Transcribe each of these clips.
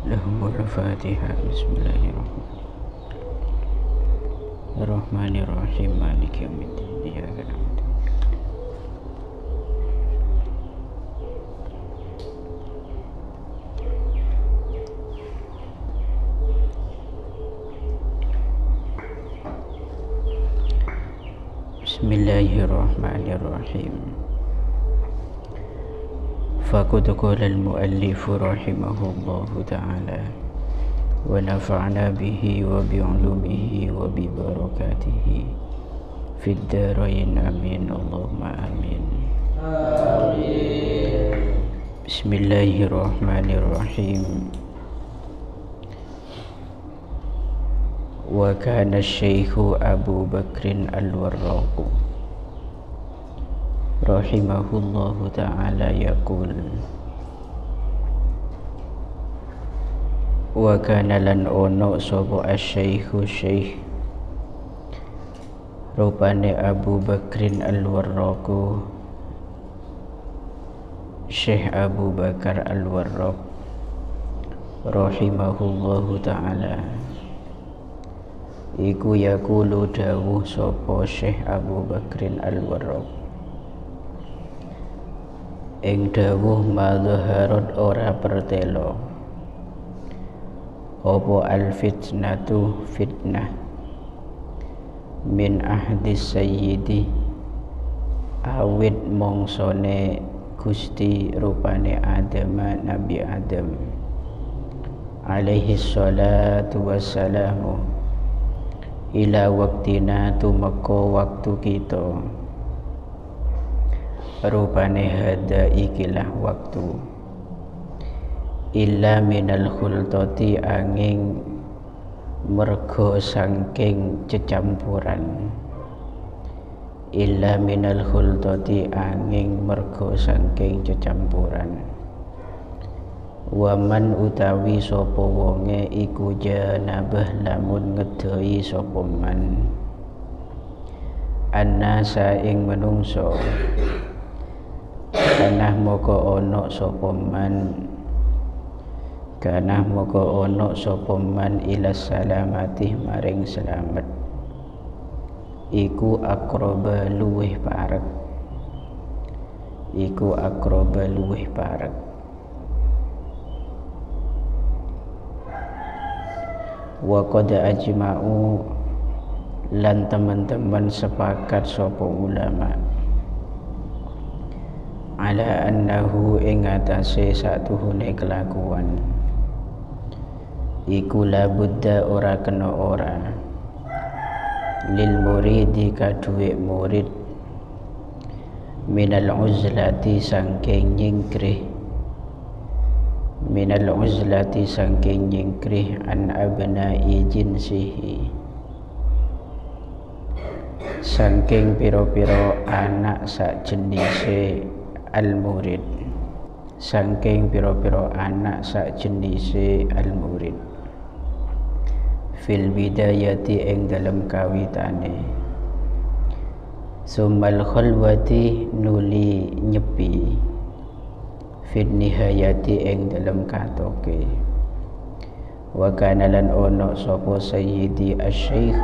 Lahumul Fatiha. Bismillahirrahmanirrahim. Maliki yaumiddin. Iyyaka na'budu wa Bismillahirrahmanirrahim. Faqad qala al-muallif rahimahullahu ta'ala wa nafa'na bihi wa bi'ulumihi wa bi barakatihi fid dharain amin. Allahumma amin. Amin. Bismillahirrahmanirrahim. Wa kana asy-syaikhu Abu Bakrin al-Warraq rahimahullahu ta'ala yaqul wa kana lan ono sapa asy-syaikhu syekh rupane Abu Bakrin al-Warraq, Syekh Abu Bakar al-Warraq rahimahullahu ta'ala iku yaqulu dawuh sapa Syekh Abu Bakrin al-Warraq ing dawuh madhaharat ora pertelo apa al-fitnatu fitnah min ahdis sayyidi awit mongsone Gusti rupane Adam, Nabi Adam alaihi salatu wassalamu ila waktina tumeka waktu kita rupane hada ikilah waktu illa minal khultati angin mergo sangking cecampuran illa minal khultati angin mergo sangking cecampuran waman utawi sapa wonge iku janabah lamun ngedoi sapa man annasa ing menungso kanah moko ono sapa man kanah moko ono sapa man ila salamati maring selamat iku akroba luweh parek iku akroba luweh parek wa qad ajma'u lan teman-teman sepakat sapa ulama ala annahu ing atase satuhune kelakuan iku la budda ora kena ora lil muridi kaduwe murid minal uzlati sangking nyingkrih minal uzlati sangking nyingkrih an abna'i jinsihi sangking piro-piro anak sak jenise al-murid sangking piro-piro anak sak jenise al-murid fil bidayati ing dalam kawitane summal khalwati nuli nyepi fil nihayati ing dalam katoke wa kana lan ono sapa sayyidi asy-syaikh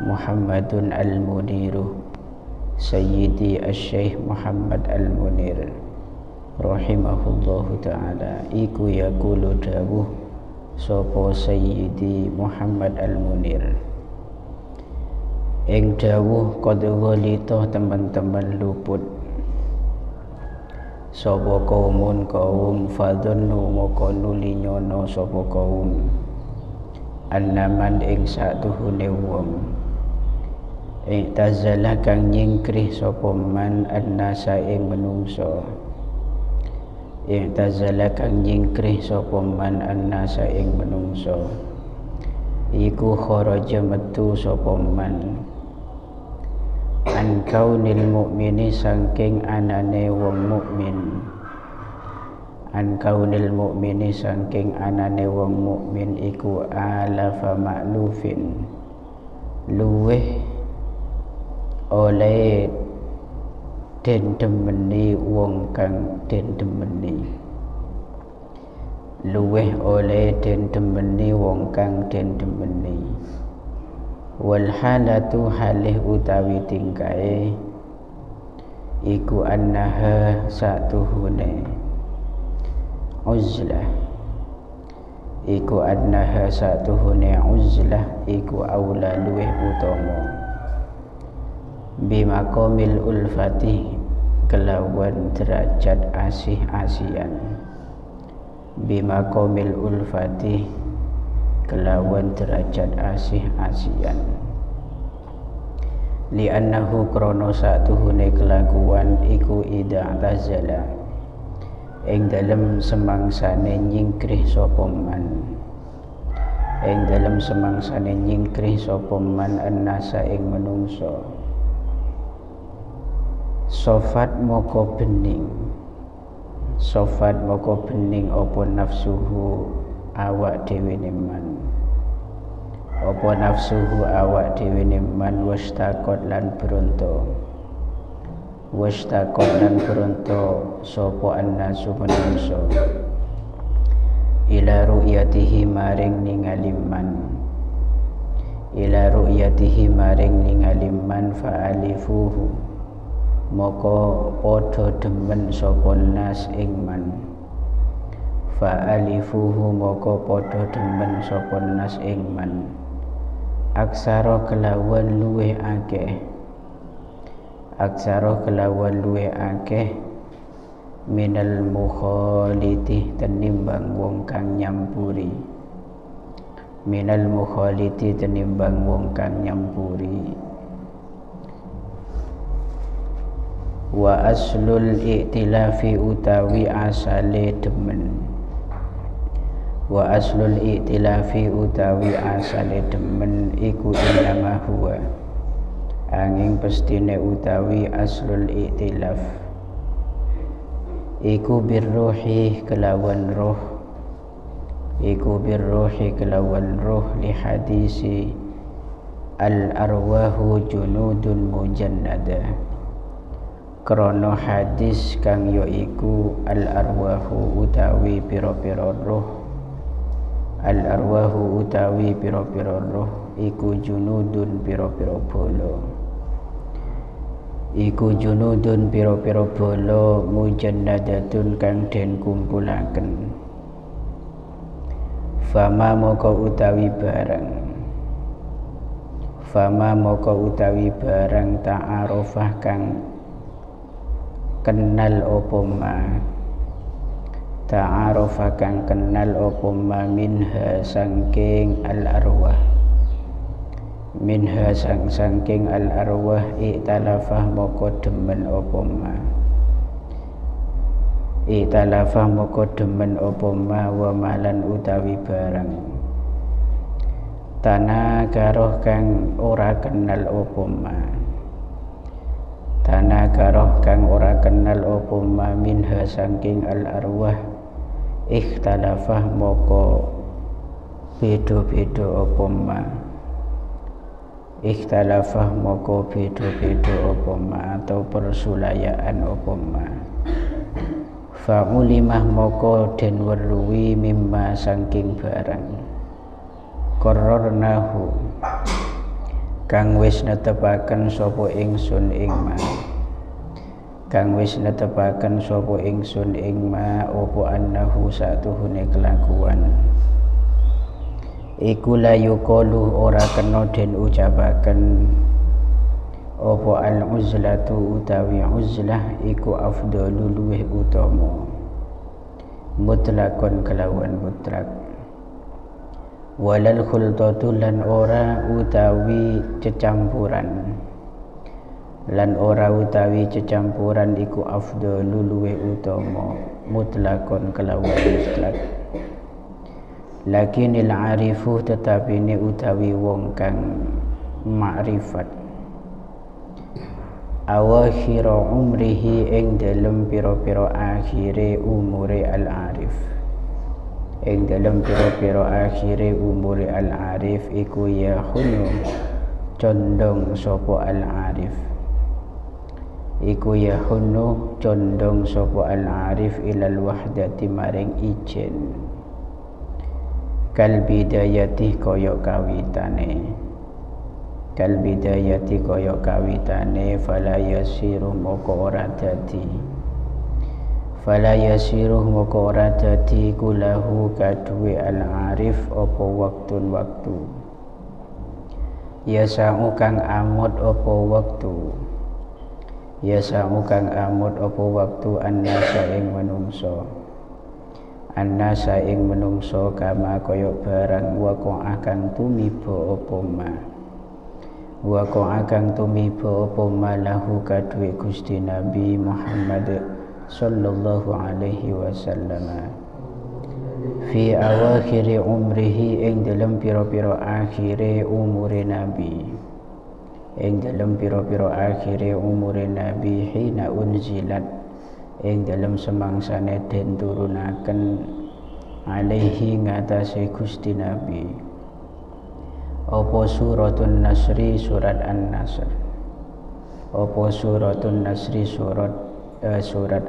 Muhammadun al-Muniru sayyidi asy-syaikh Muhammad al-Munir rahimahullahu ta'ala iku yaqulu dawuh sapa sayyidi Muhammad al-Munir ing dawuh qad ghalita teman-teman luput sapa kaumun kaum fadhannu moko nuli nyono sapa kaum annaman ing satuhune wong i'tazala kang nyingkrih sapa man annasa ing menungso i'tazala kang nyingkrih sapa man annasa ing menungso iku kharaja metu sapa man an kaunil mukmini sangking anane wong mukmin an kaunil mukmini sangking anane wong mukmin iku alafa ma'lufin luweh oleh den demeni wong kang den demeni luweh oleh den demeni wong kang den demeni. Wal halatu halih utawi tingkae iku annaha satuhune uzlah, iku annaha satuhune uzlah iku aula luweh utama bimaqamil ulfati kelawan derajat asih-asian, bimaqamil ulfati kelawan derajat asih-asian. Li'annahu krono satuhune kelakuan iku idza tazala ing dalem semangsane nyingkrih sapa man, ing dalem semangsane nyingkrih sapa man annasa ing menungso. Sofat moko bening, sofat moko bening apa nafsuhu awak dhewe man, apa nafsuhu awak dhewe man wastaqot lan bronto, wastaqot lan bronto sapa annasu menungso ila ru'yatihi maring ningali man, ila ru'yatihi maring ningali man fa'alifuhu moko padha demen sapa nas ing man, fa'alifuhu moko padha demen sapa nas ing man aksara kelawan luweh akeh, aksara kelawan luweh akeh minal mukhaliti tenimbang wong kang nyampuri, minal mukhaliti tenimbang wong kang nyampuri. Wa aslul i'tilafi utawi asale demen, wa aslul i'tilafi utawi asale demen iku innama huwa angin pestine utawi aslul i'tilaf iku birruhi kelawan roh, iku birruhi kelawan roh li hadisi al arwahu junudun mujannada krono hadis kang yaiku al arwahu utawi pira-pira roh, al arwahu utawi pira-pira roh iku junudun pira-pira bala, iku junudun pira-pira bala mujannadatun kang den kumpulaken. Fama moko utawi barang, fama moko utawi barang ta'arufah kang kenal opo ma, ta'arufah kang kenal opo ma minha sangking al arwah, minha sangking al arwah i'talafah moko demen opo ma, i'talafah moko demen opo ma wa malan utawi barang tanah karoh kang ora kenal opo ma, tanah karoh kang ora kenal opo ma minha sangking al arwah ikhtalafah moko bedo-bedo opo ma, ikhtalafah moko bedo-bedo opo ma atau persulayaan opo ma. Fa'ulimah moko den weruhi mimma sangking barang qarrarnahu kang wis netepaken sapa ingsun ing ma, kang wis netepaken sapa ingsun ing ma opo annahu satuhune kelakuan iku la yuqalu ora kena den ucapaken opo al uzlatu utawi uzlah iku afdalu luweh utama mutlakon kelawan mutlak, walal khultatu lan ora utawi cecampuran, lan ora utawi cecampuran iku afdalu luweh utama mutlakon kelawan mutlak. Lakinil arifu tetapi ini utawi wong kang ma'rifat awakhira umrihi ing dalem pira-pira akhire umure al arif, ing dalem pira-pira akhire umure al arif iku yahunu condong sapa al arif, iku yahunu condong sapa al arif ilal wahdati maring ijen, kal bidayati kaya kawitane, kal bidayati kaya kawitane, fala yasiru moko ora dadi, fala yasiru moko ora dadi kulahu kaduwe al-arif apa waktun waktu, yasa'u kang amut apa waktu, yasa'u kang amut apa waktu annasa ing menungso, annasa ing menungso kama kaya barang waqa'a kang tumiba apa ma, waqa'a kang tumiba apa ma lahu kaduwe Gusti Nabi Muhammad sallallahu alaihi wasallam fi awakhiri umrihi ing dalam pira-pira akhire umure Nabi, ing dalam pira-pira akhire umure Nabi, hina unzilat ing dalam semangsane den turunaken alaihi ngatasi Gusti Nabi apa suratun nasri surat an-nasr, apa suratun nasri surat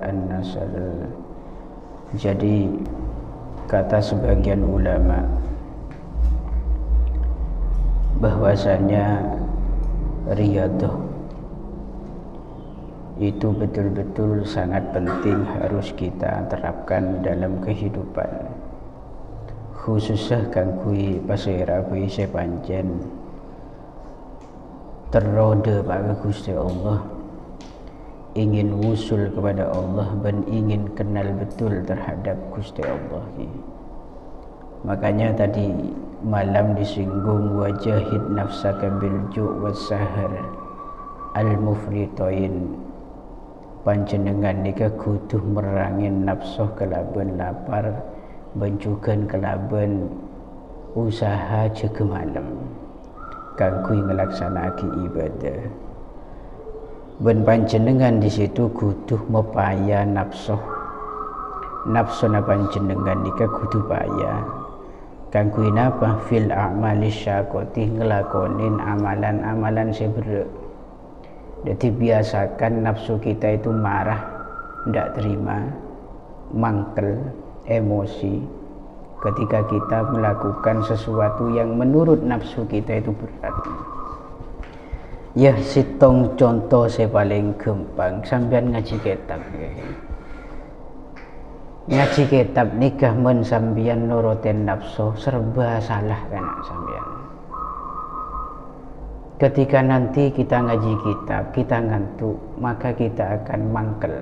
an-nasr. Jadi kata sebagian ulama bahwasanya riyadhah itu betul-betul sangat penting harus kita terapkan dalam kehidupan, khususnya kangkui pasira kui sepancen terrode pada Gusti Allah, ingin wusul kepada Allah dan ingin kenal betul terhadap Gusti Allah. Makanya tadi malam disinggung wajahid nafsaka bil ju' was sahar al mufritain, panjenengan nika kudu merangin nafsu kelaban lapar bencukan kelaban usaha jaga malam kanggo ngelaksanake ibadah. Ben panjenengan di situ kudu mepaya nafsu na panjenengan nika kudu paya kanggo napa fil a'mali syaqati ngelakonin amalan-amalan seberat. Jadi biasakan nafsu kita itu marah, tidak terima, mangkel, emosi ketika kita melakukan sesuatu yang menurut nafsu kita itu berat. Ya sitong contoh saya paling gampang, sampean ngaji kitab. Ngaji kitab nikah men sampean nurutin nafsu serba salah kan sampean. Ketika nanti kita ngaji kitab, kita ngantuk, maka kita akan mangkel.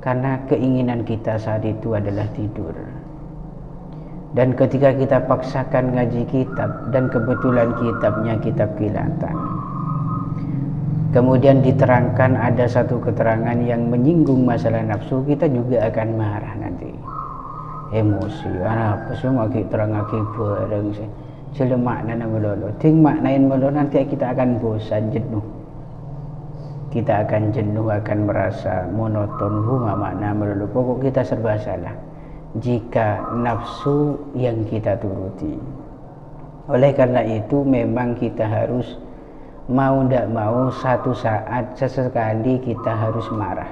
Karena keinginan kita saat itu adalah tidur. Dan ketika kita paksakan ngaji kitab, dan kebetulan kitabnya kitab kilatan, kemudian diterangkan ada satu keterangan yang menyinggung masalah nafsu, kita juga akan marah nanti. Emosi, apa semua kita terang bareng sih. Jelem makna melolo, ting maknain melolo nanti kita akan bosan, jenuh. Kita akan jenuh, akan merasa monoton. Huma makna melolo, pokok kita serba salah jika nafsu yang kita turuti. Oleh karena itu memang kita harus mau tidak mau satu saat sesekali kita harus marah.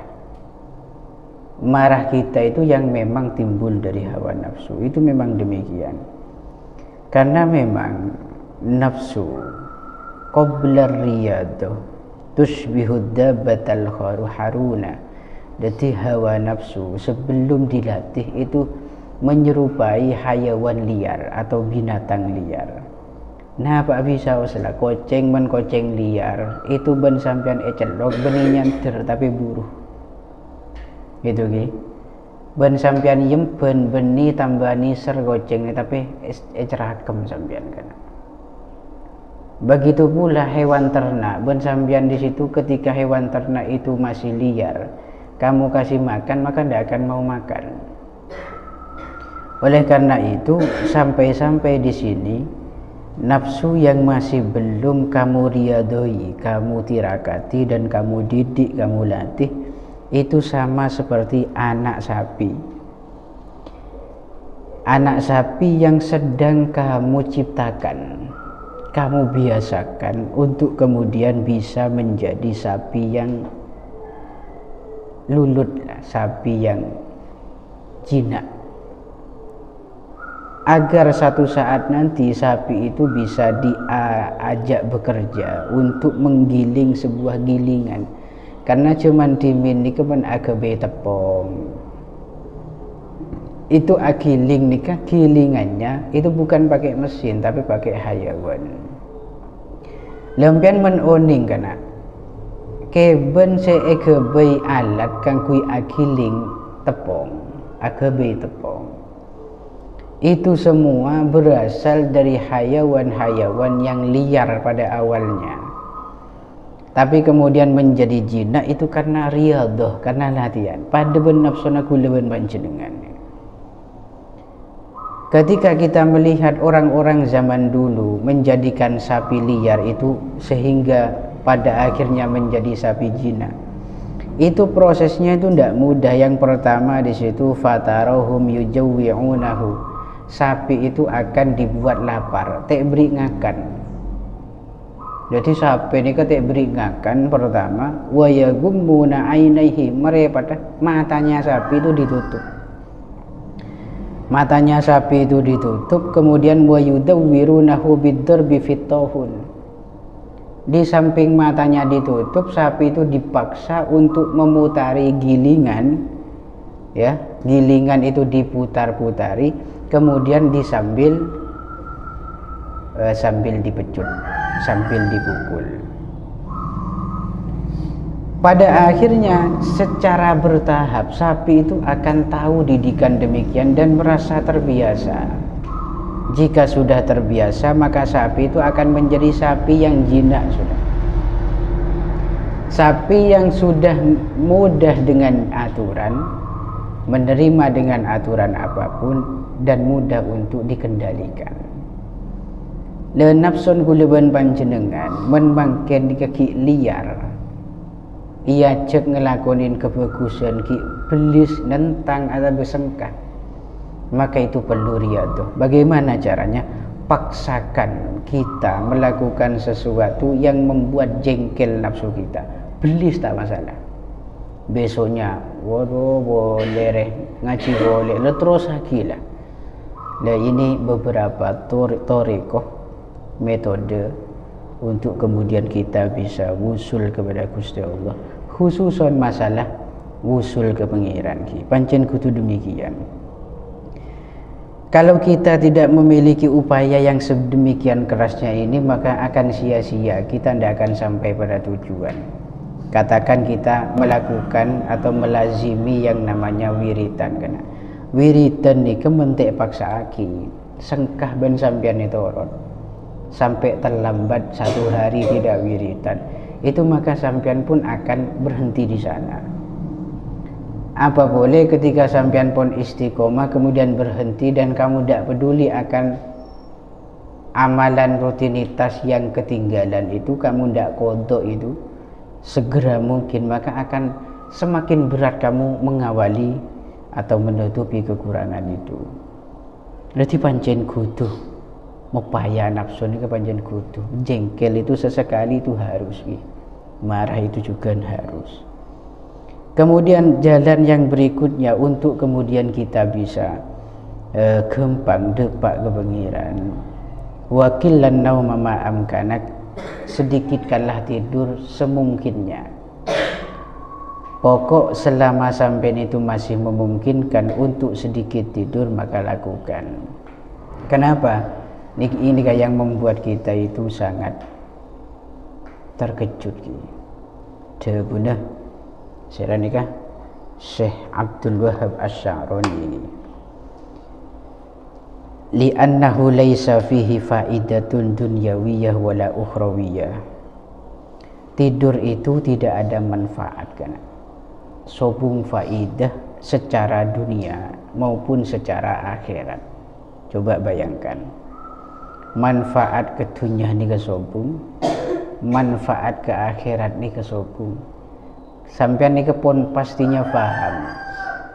Marah kita itu yang memang timbul dari hawa nafsu, itu memang demikian. Karena memang nafsu qabla riyadhah tushbihud dabbatal haruna. Jadi hawa nafsu sebelum dilatih itu menyerupai hayawan liar atau binatang liar. Nah Pak bisa usah koceng men koceng liar itu ben sampean ecelok benih nyanter tapi buruh. Gitu ki. Ben sampean yemben beni tambani ser goceng tapi ecerakem sampean kan. Begitu pula hewan ternak, ben sampean di situ ketika hewan ternak itu masih liar, kamu kasih makan maka tidak akan mau makan. Oleh karena itu sampai-sampai di sini nafsu yang masih belum kamu riyadhoi, kamu tirakati dan kamu didik, kamu latih, itu sama seperti anak sapi. Anak sapi yang sedang kamu ciptakan, kamu biasakan untuk kemudian bisa menjadi sapi yang lulut, sapi yang jinak. agar satu saat nanti sapi itu bisa diajak bekerja untuk menggiling sebuah gilingan. Karena cuman dimin ni kemen agabe tepung. Itu giling nikah gilingannya itu bukan pakai mesin tapi pakai hayawan. Lempian menoning kana. Keben se agabe alat kang kui agiling tepung, agabe tepung. Itu semua berasal dari hayawan-hayawan yang liar pada awalnya. Tapi kemudian menjadi jinak itu karena riyadhah, karena latihan. Pada nafsuna kulawan panjenengan. Ketika kita melihat orang-orang zaman dulu menjadikan sapi liar itu sehingga pada akhirnya menjadi sapi jinak. Itu prosesnya itu tidak mudah. Yang pertama di situ fatarahum yujawwi'unahu. Sapi itu akan dibuat lapar, tak beri ngakan. Jadi sapi ini tak beri ngakan pertama, wa yagummuna ainaihi, mereka matanya sapi itu ditutup. Matanya sapi itu ditutup, kemudian wa yudawwirunahu bid-darbi fit-tahun. Di samping matanya ditutup, sapi itu dipaksa untuk memutari gilingan, ya, gilingan itu diputar-putari, kemudian sambil dipecut, sambil dipukul. Pada akhirnya secara bertahap sapi itu akan tahu didikan demikian dan merasa terbiasa. Jika sudah terbiasa maka sapi itu akan menjadi sapi yang jinak sudah. Sapi yang sudah mudah dengan aturan, menerima dengan aturan apapun dan mudah untuk dikendalikan. Le nafsun kulawan panjenengan menmangken di kaki liar. Ia cek ngelakonin kebagusan ki belis nentang atau bersengkak, maka itu perlu riyadhah. Bagaimana caranya? Paksakan kita melakukan sesuatu yang membuat jengkel nafsu kita. Belis tak masalah. Besoknya waduh boleh ngaji boleh le terus lagi lah. Nah ini beberapa torikoh metode untuk kemudian kita bisa wusul kepada Gusti Allah, khususan masalah wusul ke pengiran ki. Pancen kudu demikian. Kalau kita tidak memiliki upaya yang sedemikian kerasnya ini, maka akan sia-sia, kita tidak akan sampai pada tujuan. Katakan kita melakukan atau melazimi yang namanya wiritan, kena wiritan ni kementek paksa aki sengkah ben sampean itu orang sampai terlambat satu hari tidak wiritan, itu maka sampean pun akan berhenti di sana. Apa boleh ketika sampean pun istiqomah kemudian berhenti dan kamu tidak peduli akan amalan rutinitas yang ketinggalan itu, kamu tidak kodok itu segera mungkin, maka akan semakin berat kamu mengawali atau menutupi kekurangan itu. Berarti pancen kudu mupaya nafsu ini kepanjen kudu. Jengkel itu sesekali itu harus, marah itu juga harus. Kemudian jalan yang berikutnya untuk kemudian kita bisa gempang depak kepengiran. Wakilan nauma ma'amkanak, sedikitkanlah tidur semungkinnya. Pokok selama sampai itu masih memungkinkan untuk sedikit tidur maka lakukan. Kenapa? Ini yang membuat kita itu sangat terkejut. Jawabnya saya nikah Syekh Abdul Wahab Asy-Sya'rani, li'annahu laisa fihi faidatun dunyawiyah wala ukhrawiyah. Tidur itu tidak ada manfaat, kan? Sobung faidah secara dunia maupun secara akhirat. Coba bayangkan, manfaat ke dunia ni kesobung, manfaat ke akhirat ni kesobung. Sampai ni pun pastinya faham.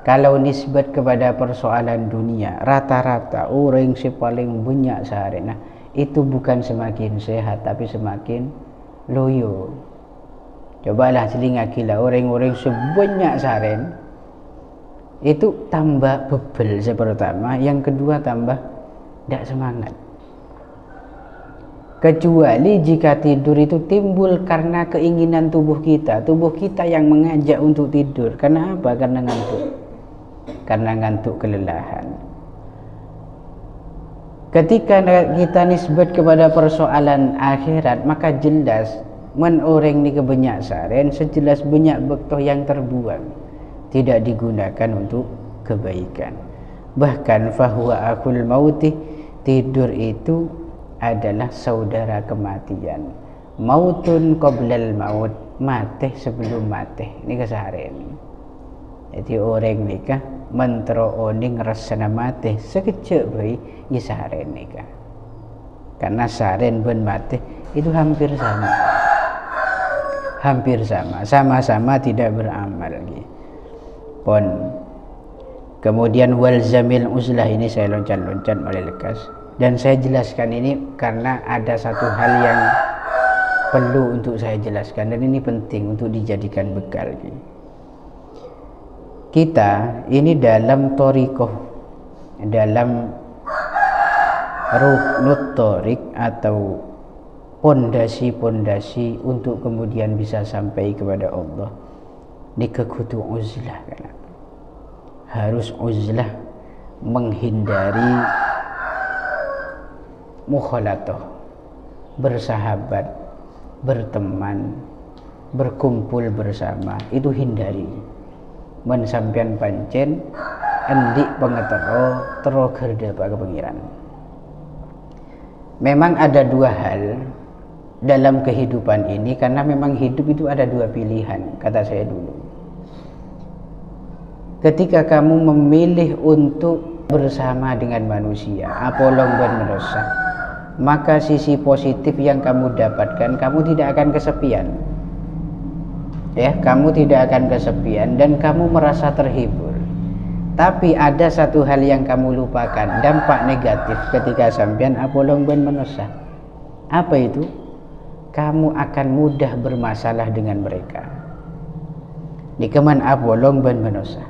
Kalau nisbat kepada persoalan dunia, rata-rata orang yang paling banyak sehari, nah itu bukan semakin sehat tapi semakin loyo. Cobalah selingakilah orang-orang sebanyak sehari itu tambah bebel pertama, yang kedua tambah tidak semangat. Kecuali jika tidur itu timbul karena keinginan tubuh kita yang mengajak untuk tidur. Karena apa? Karena ngantuk kelelahan. Ketika kita nisbat kepada persoalan akhirat, maka jelas men orang ni kebanyak saren, sejelas banyak bektoh yang terbuang, tidak digunakan untuk kebaikan. Bahkan fahuwa akul mauti, tidur itu adalah saudara kematian. Mautun qoblal maut, mati sebelum mati. Ini keseharian. Jadi orang nikah mentero oning rasana mati sekejap bayi ya seharian nikah. Karena seharian ben mati itu hampir sama. Hampir sama tidak beramal lagi. Pon. Kemudian wal zamil uzlah, ini saya loncat-loncat mulai lekas. Dan saya jelaskan ini karena ada satu hal yang perlu untuk saya jelaskan, dan ini penting untuk dijadikan bekal. Kita ini dalam thariqah, dalam ruknut thariq atau pondasi-pondasi untuk kemudian bisa sampai kepada Allah, ini kekutu uzlah kan? Harus uzlah, menghindari mukhalatoh, bersahabat, berteman, berkumpul bersama, itu hindari. Men sampean pancen endik pengetero tero gerda Pak Kepengiran. Memang ada dua hal dalam kehidupan ini, karena memang hidup itu ada dua pilihan, kata saya dulu. Ketika kamu memilih untuk bersama dengan manusia, apolong dan merosa, maka sisi positif yang kamu dapatkan, kamu tidak akan kesepian. Ya, kamu tidak akan kesepian dan kamu merasa terhibur. Tapi ada satu hal yang kamu lupakan, dampak negatif ketika sampean apolong dan merosa. Apa itu? Kamu akan mudah bermasalah dengan mereka. Di keman apolong dan merosa.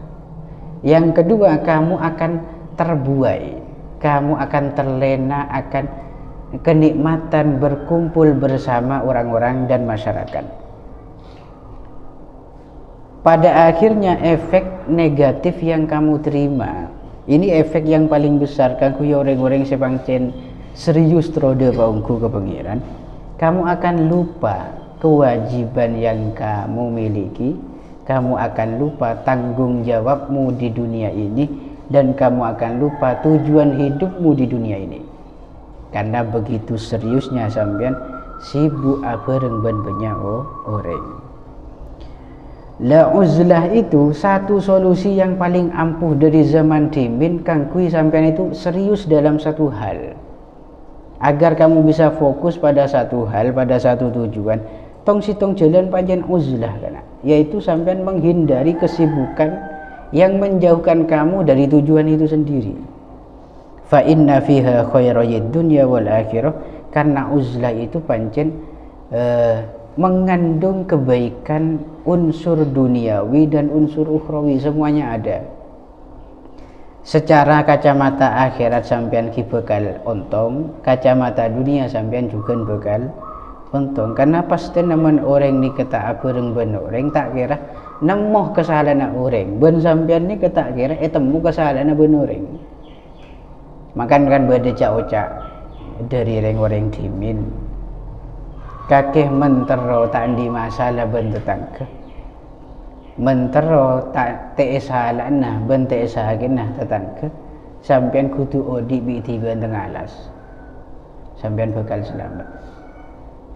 Yang kedua, kamu akan terbuai, kamu akan terlena akan kenikmatan berkumpul bersama orang-orang dan masyarakat. Pada akhirnya efek negatif yang kamu terima, ini efek yang paling besar. Kaku ya orang-orang sepangcen serius trode paungku kepengiran, kamu akan lupa kewajiban yang kamu miliki. Kamu akan lupa tanggung jawabmu di dunia ini, dan kamu akan lupa tujuan hidupmu di dunia ini. Karena begitu seriusnya sampean sibuk bareng ban banyak orang. La uzlah itu satu solusi yang paling ampuh dari zaman dimin. Kangkui sampean itu serius dalam satu hal, agar kamu bisa fokus pada satu hal, pada satu tujuan. Tong sitong jalan panjang uzlah kan, yaitu sampean menghindari kesibukan yang menjauhkan kamu dari tujuan itu sendiri. Fa inna fiha khairayid dunya wal akhirah, karena uzlah itu pancen mengandung kebaikan unsur duniawi dan unsur ukhrawi, semuanya ada. Secara kacamata akhirat sampean ki bekal ontong, kacamata dunia sampean juga bekal untung. Karena pasti namun orang ni kata bareng ben orang tak kira nemoh kesalahan orang, ben sampean ni kata kira temu kesalahan ben orang. Makan kan beda cak-cak dari orang dimin, kakeh mentero tak di masalah ben tetangga, mentero tak te salah nah ben te sahakin nah tetangga, sampean kudu odi bi tiba tengah alas, sampean bakal selamat.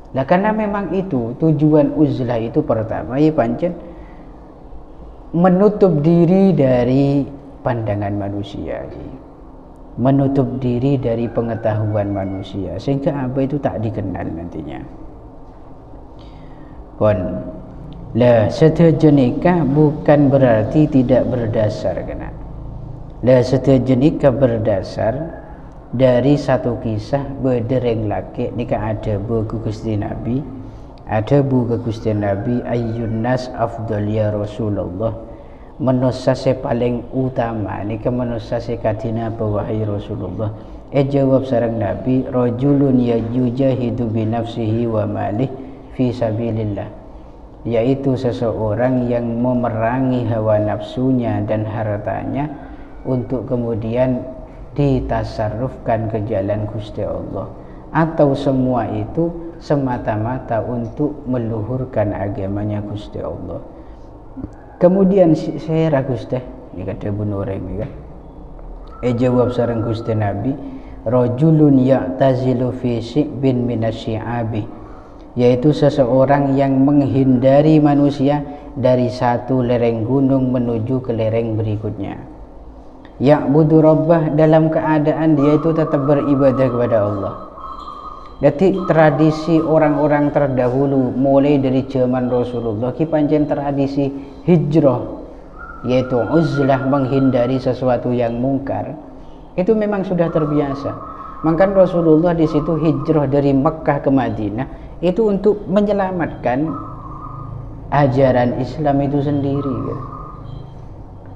Nah, karena memang itu tujuan uzlah itu pertama ya pancen menutup diri dari pandangan manusia, menutup diri dari pengetahuan manusia, sehingga apa itu tak dikenal nantinya. Pon la setuju nikah bukan berarti tidak berdasar kena. La setuju nikah berdasar dari satu kisah bedereng laki nikah ada buku Gusti Nabi, ada buku Gusti Nabi ayyun nas afdal ya Rasulullah, manusia paling utama nikah manusia kadina wahai Rasulullah, Jawab sareng Nabi, rajulun yujahidu bi nafsihi wa malih fi sabilillah, yaitu seseorang yang memerangi hawa nafsunya dan hartanya untuk kemudian ditasarrufkan ke jalan Gusti Allah, atau semua itu semata-mata untuk meluhurkan agamanya Gusti Allah. Kemudian saya ragus teh ini kata bunureng ini kan. Jawab sareng Gusti Nabi, rajulun ya'tazilu fi shi'bin minasyi'abi, yaitu seseorang yang menghindari manusia dari satu lereng gunung menuju ke lereng berikutnya. Ya'budu rabbah, dalam keadaan dia itu tetap beribadah kepada Allah. Jadi tradisi orang-orang terdahulu mulai dari zaman Rasulullah ki pancen tradisi hijrah, yaitu uzlah, menghindari sesuatu yang mungkar. Itu memang sudah terbiasa. Maka Rasulullah di situ hijrah dari Mekkah ke Madinah itu untuk menyelamatkan ajaran Islam itu sendiri.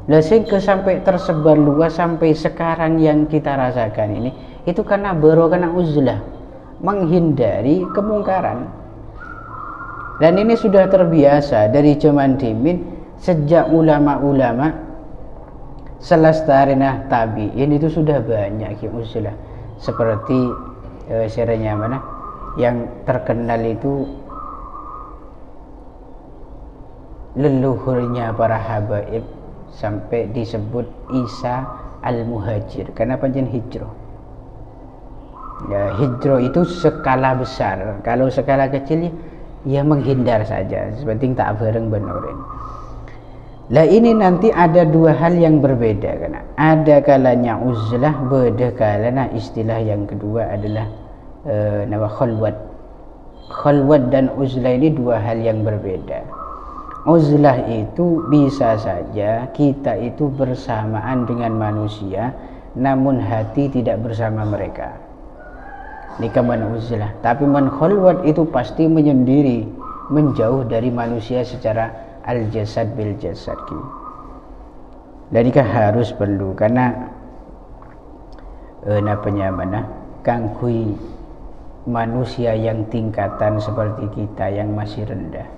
Lah sehingga sampai tersebar luas sampai sekarang yang kita rasakan ini itu karena karena uzlah, menghindari kemungkaran. Dan ini sudah terbiasa dari zaman dimin, sejak ulama-ulama selestarina tabi'in itu sudah banyak uzlah. Seperti serenya mana yang terkenal itu leluhurnya para habaib sampai disebut Isa al-Muhajir karena panjang hijrah. Ya, hijrah itu skala besar. Kalau skala kecil ya menghindar saja, seperti tak bareng benoren. Lah ini nanti ada dua hal yang berbeda karena ada kalanya uzlah, beda kalanya istilah yang kedua adalah nama khalwat. Khalwat dan uzlah ini dua hal yang berbeda. Uzlah itu bisa saja kita itu bersamaan dengan manusia namun hati tidak bersama mereka. Ini kaman uzlah. Tapi man khalwat itu pasti menyendiri, menjauh dari manusia secara al-jasad bil jasad. Jadi harus perlu karena kangkui manusia yang tingkatan seperti kita yang masih rendah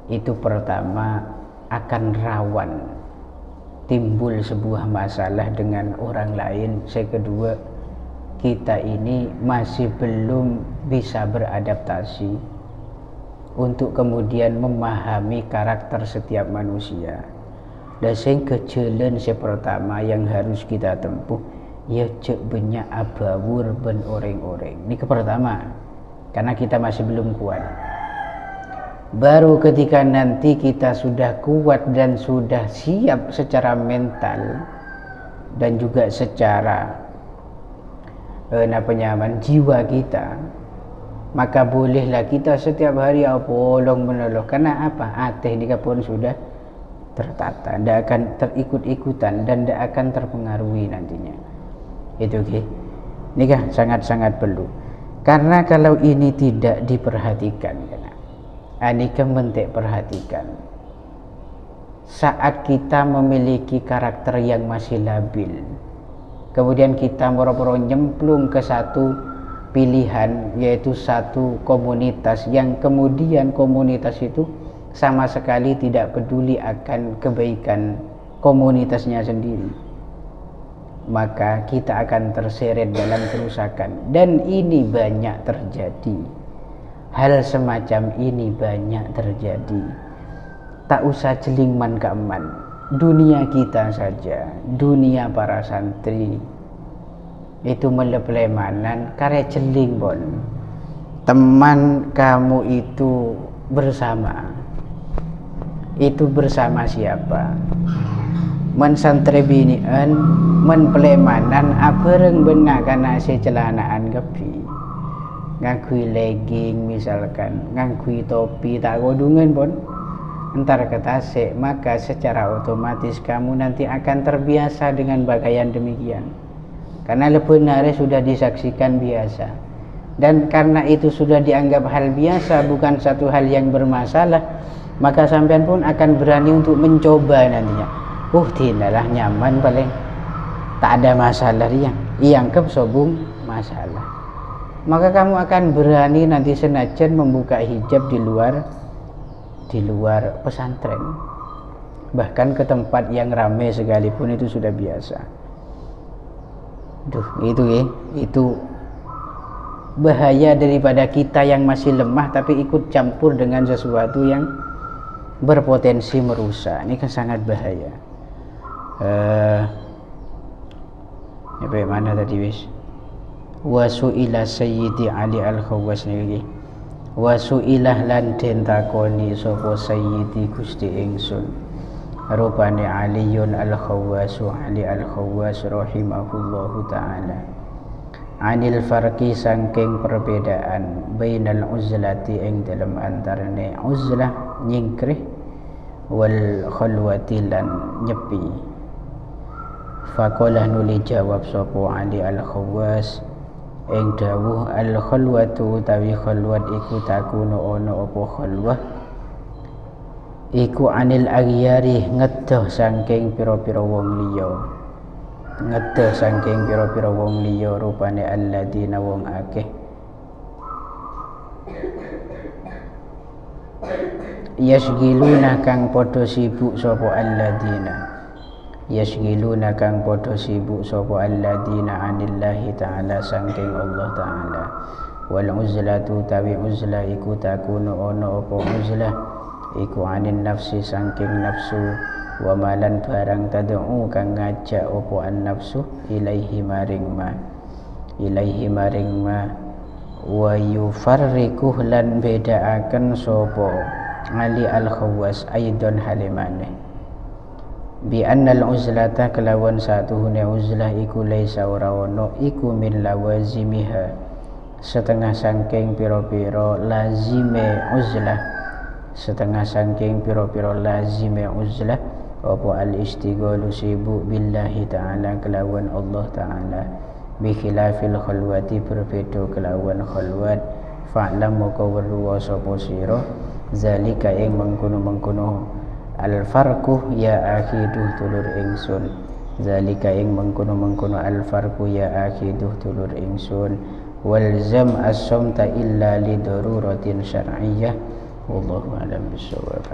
itu pertama akan rawan timbul sebuah masalah dengan orang lain. Yang kedua, kita ini masih belum bisa beradaptasi untuk kemudian memahami karakter setiap manusia. Dan yang kejalan pertama yang harus kita tempuh ya cek banyak abawur ben orang-orang. Ini pertama karena kita masih belum kuat. Baru ketika nanti kita sudah kuat dan sudah siap secara mental dan juga secara jiwa kita, maka bolehlah kita setiap hari menolong. Karena apa? Hati kita pun sudah tertata, tidak akan terikut-ikutan dan tidak akan terpengaruhi nantinya. Itu ini kan sangat-sangat perlu. Karena kalau ini tidak diperhatikan, ini mentek perhatikan. Saat kita memiliki karakter yang masih labil, kemudian kita moro-moro nyemplung ke satu pilihan, yaitu satu komunitas yang kemudian komunitas itu sama sekali tidak peduli akan kebaikan komunitasnya sendiri, maka kita akan terseret dalam kerusakan. Dan ini banyak terjadi. Hal semacam ini banyak terjadi. Tak usah jelingman keeman, dunia kita saja, dunia para santri itu meleplemanan karya jeling bon. Teman kamu itu bersama siapa? Men santri binian, men pelemanan abareng benak karena si celanaan gepi. Ngakui legging misalkan, ngakui topi tak godungan pun entar ketasik, maka secara otomatis kamu nanti akan terbiasa dengan pakaian demikian karena lebenare sudah disaksikan biasa. Dan karena itu sudah dianggap hal biasa, bukan satu hal yang bermasalah, maka sampean pun akan berani untuk mencoba nantinya. Tinalah nyaman paling tak ada masalah dia. ianggep sobung masalah. Maka kamu akan berani nanti senajan membuka hijab di luar pesantren, bahkan ke tempat yang ramai sekalipun itu sudah biasa. Itu bahaya daripada kita yang masih lemah tapi ikut campur dengan sesuatu yang berpotensi merusak. Ini kan sangat bahaya. Sampai mana tadi wis? Wasu'ila Sayyidi Ali Al-Khawwas niki. Wasu'ilah lan den takoni sapa Sayyidi Gusti ingsun. Rupane Aliyun Al-Khawwas, Ali Al-Khawwas rahimahullahu taala. Anil farqi saking perbedaan bainal uzlati ing dalam antarane uzlah nyingkrih wal khalwati lan nyepi. Faqala nuli jawab sapa Ali Al-Khawwas ing dawuh al khalwatu utawi khalwat iku takunu ana apa khalwah iku anil aghyari ngedoh saking pira-pira wong liya rupane alladzina wong akeh yasghiluna kang padha sibuk sapa alladzina anillahi ta'ala saking Allah ta'ala. Wal uzlatu tawi uzlah iku takunu ono apa uzlah iku anin nafsi saking nafsu wa malan barang tad'u kang ngajak apa an nafsu ilaihi maring ma wa yufarriquh lan bedaaken sapa Ali Al-Khawwas aidon halimane bi annal uzlata kelawan satuhune uzlah iku laisa ora ono iku min lawazimiha setengah saking pira-pira lazime uzlah apa al istighalu sibuk billahi ta'ala kelawan Allah ta'ala bi khilafil khalwati berbeda kelawan khalwat fa'lam maka weruh sapa sira zalika ing mengkono al farqu ya akhiduh tulur ingsun zalika ing mengkono al farqu ya akhiduh tulur ingsun walzam as-sumta illa li daruratin syar'iyyah wallahu a'lam bissawab.